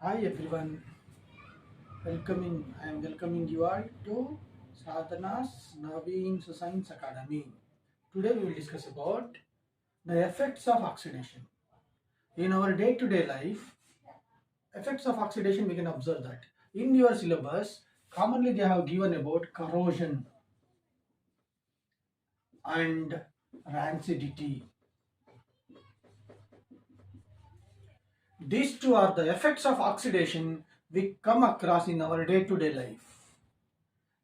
Hi everyone, I am welcoming you all to Sadhana's Naveen Science Academy. Today we will discuss about the effects of oxidation. In our day-to-day life, effects of oxidation we can observe that. In your syllabus, commonly they have given about corrosion and rancidity. These two are the effects of oxidation we come across in our day-to-day life.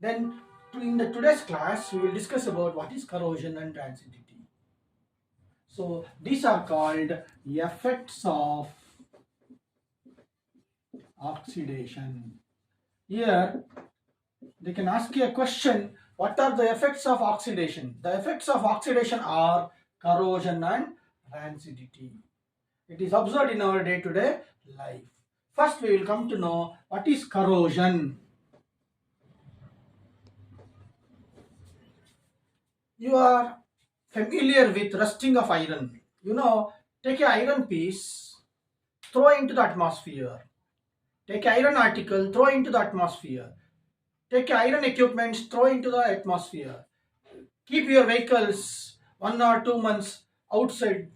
Then in the today's class, we will discuss about what is corrosion and rancidity. So these are called effects of oxidation. Here they can ask you a question, what are the effects of oxidation? The effects of oxidation are corrosion and rancidity. It is observed in our day-to-day life. First we will come to know what is corrosion. You are familiar with rusting of iron. Take an iron piece, throw into the atmosphere. Take an iron article, throw into the atmosphere. Take iron equipment, throw into the atmosphere. Keep your vehicles 1 or 2 months outside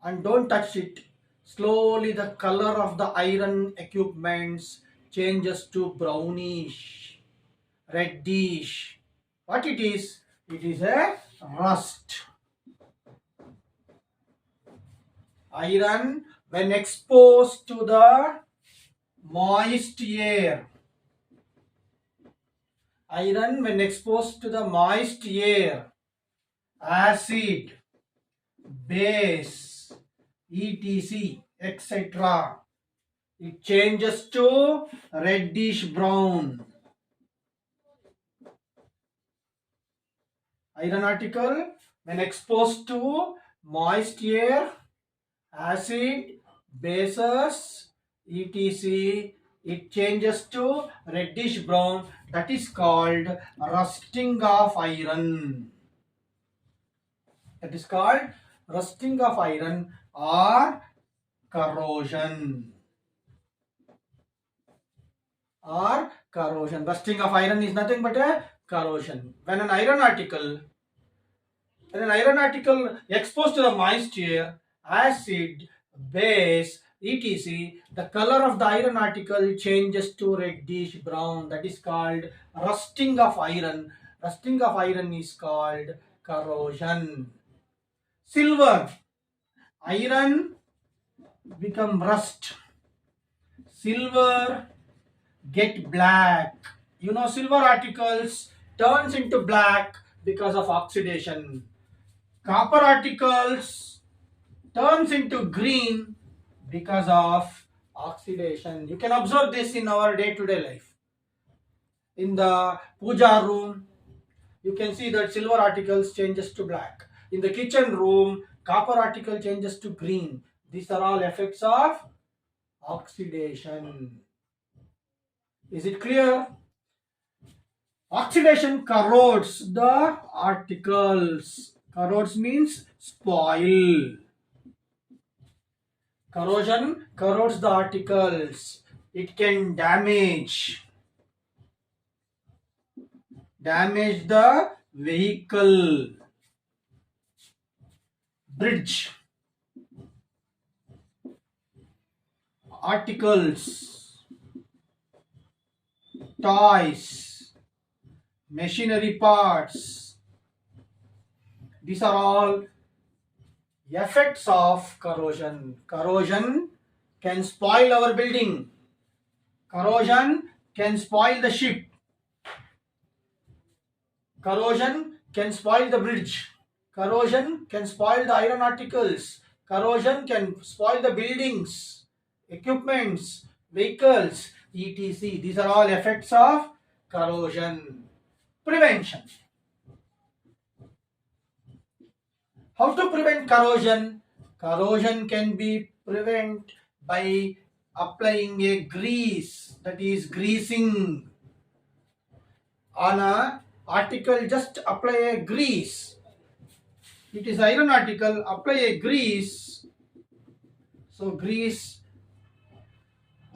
and don't touch it. Slowly the color of the iron equipments changes to brownish, reddish. What it is? It is a rust. Iron, when exposed to the moist air, acid, base, etc., etc., it changes to reddish brown. Iron article, when exposed to moist air, acid, bases, etc., it changes to reddish brown. That is called rusting of iron. That is called rusting of iron or corrosion. Rusting of iron is nothing but a corrosion. When an iron article exposed to the moist air, acid, base, etc., the color of the iron article changes to reddish brown. That is called rusting of iron. Rusting of iron is called corrosion. Silver, iron become rust. Silver get black. Silver articles turns into black because of oxidation. Copper articles turns into green because of oxidation. You can observe this in our day-to-day life. In the puja room, you can see that silver articles changes to black. In the kitchen room, copper article changes to green. These are all effects of oxidation. Is it clear? Oxidation corrodes the articles. Corrodes means spoil. Corrosion corrodes the articles. It can damage the vehicle, bridge, articles, toys, machinery parts. These are all effects of corrosion. Corrosion can spoil our building. Corrosion can spoil the ship. Corrosion can spoil the bridge. Corrosion can spoil the iron articles. Corrosion can spoil the buildings, equipments, vehicles, etc. These are all effects of corrosion. Prevention. How to prevent corrosion? Corrosion can be prevented by applying a grease, that is greasing on a article. Just apply a grease. It is iron article, apply a grease. So grease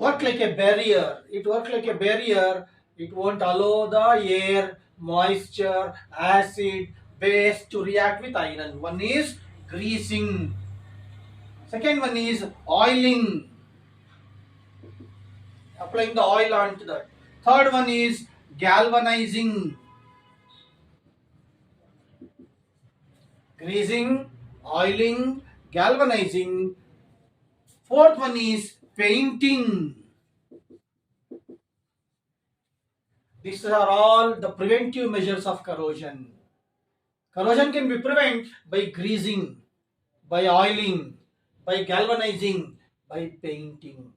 work like a barrier. It works like a barrier. It won't allow the air, moisture, acid, base to react with iron. One is greasing. Second one is oiling, applying the oil onto that. Third one is galvanizing, greasing, oiling, galvanizing. Fourth one is painting. These are all the preventive measures of corrosion. Corrosion can be prevented by greasing, by oiling, by galvanizing, by painting.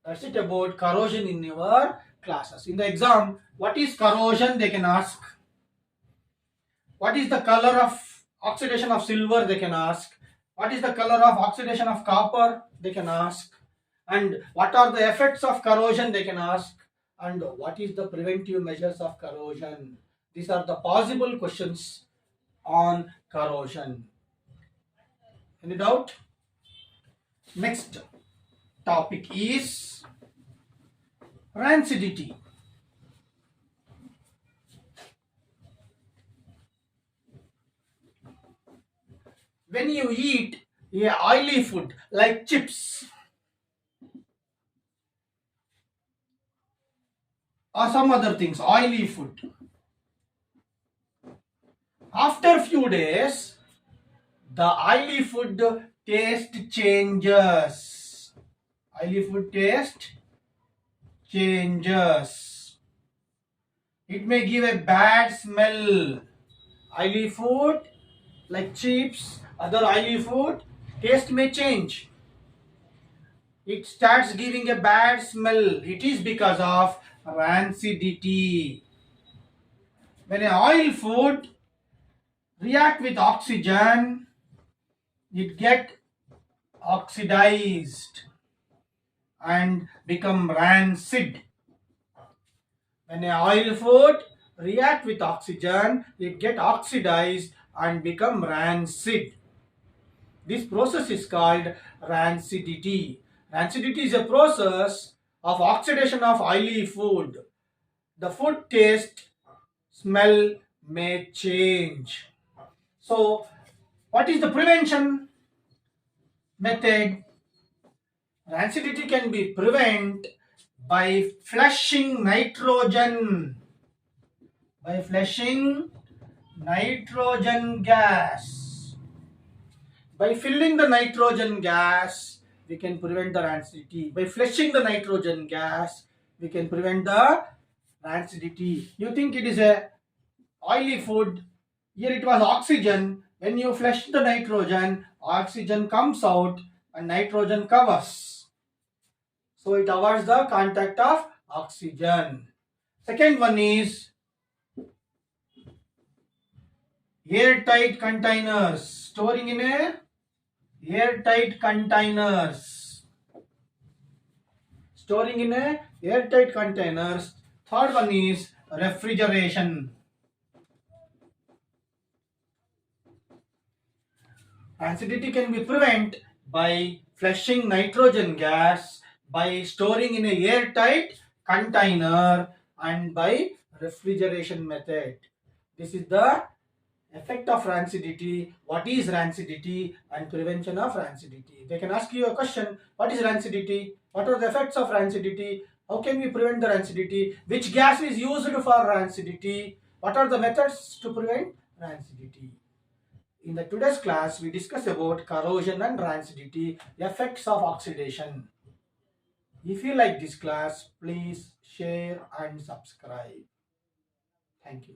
That's it about corrosion in your classes. In the exam, what is corrosion? They can ask. What is the color of oxidation of silver? They can ask. What is the color of oxidation of copper? They can ask. And what are the effects of corrosion? They can ask. And what is the preventive measures of corrosion? These are the possible questions on corrosion. Any doubt? Next topic is rancidity. When you eat a oily food like chips or some other things, oily food, after few days, the oily food taste changes. Oily food taste changes. It may give a bad smell. Oily food like chips, other oily food, taste may change. It starts giving a bad smell. It is because of rancidity. When an oil food react with oxygen, it get oxidized and become rancid. When an oil food react with oxygen, it get oxidized and become rancid. This process is called rancidity. Rancidity is a process of oxidation of oily food. The food taste, smell may change. So, what is the prevention method? Rancidity can be prevented by flushing nitrogen. By flushing nitrogen gas. By filling the nitrogen gas, we can prevent the rancidity. By flushing the nitrogen gas, we can prevent the rancidity. You think it is a oily food. Here it was oxygen. When you flush the nitrogen, oxygen comes out and nitrogen covers. So it avoids the contact of oxygen. Second one is airtight containers. Storing in a airtight containers. Storing in a airtight containers. Third one is refrigeration. Rancidity can be prevented by flushing nitrogen gas, by storing in a airtight container, and by refrigeration method. This is the effect of rancidity, what is rancidity, and prevention of rancidity. They can ask you a question, what is rancidity? What are the effects of rancidity? How can we prevent the rancidity? Which gas is used for rancidity? What are the methods to prevent rancidity? In the today's class, we discuss about corrosion and rancidity, effects of oxidation. If you like this class, please share and subscribe. Thank you.